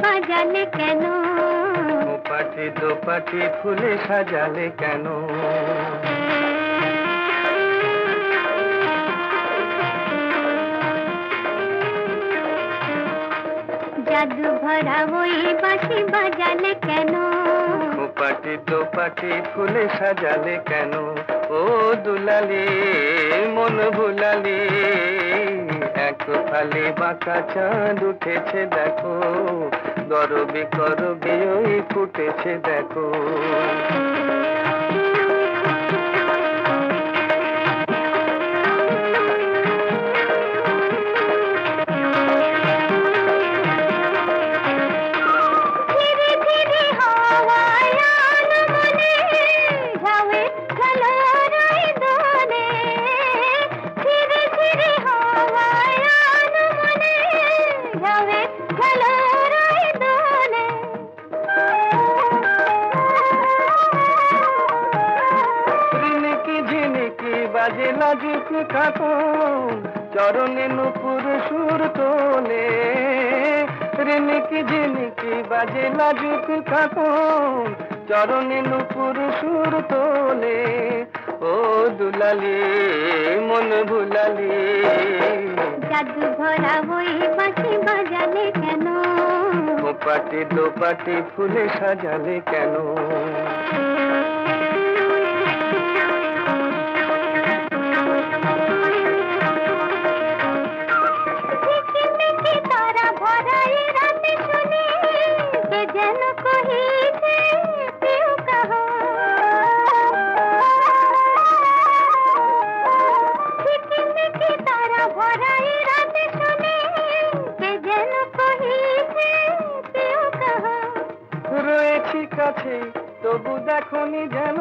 বাজালে কেন? পাটি দোপাটি ফুলে সাজালে কেন? জাদু ভরা ওই বাঁশি বাজালে কেন? পাটি দোপাটি ফুলে সাজালে কেন? ও দুলালি মন ভুলালি, এক ফালি বাঁকা চাঁদ উঠেছে দেখো, গরবে করবে ওই ফুটেছে দেখো। বাজে লাজুক খাতুন চরণে নুপুর সুর তোলে, রিনিকি ঝিনিকি বাজে লাজুক খাতুন চরণে নুপুর সুর তোলে। ও দুলালি মন ভুলালি, জাদু ভরা ওই বাঁশি বাজালে কেন? পাটি দোপাটি ফুলে সাজালে কেন? রয়েছি কাছে তবু দেখনি যেন,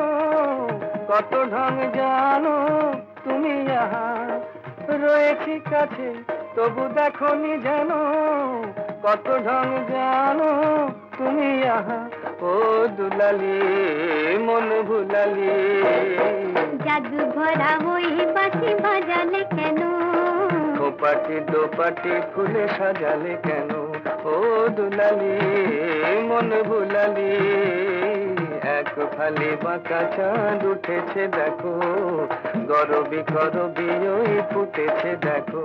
কত ঢং জানো তুমি আহা। রয়েছি কাছে তবু দেখনি যেন, কত ঢং জানো তুমি আহা। ও দুলালি মন ভুলালি, জাদু ভরা ওই বাঁশি বাজালে কেন? পাটি দোপাটি ফুলে সাজালে কেন? ও দুলালি মন ভুলালি, এক ফালি বাঁকা চাঁদ উঠেছে দেখো, গরবি করবি ওই ফুটেছে দেখো।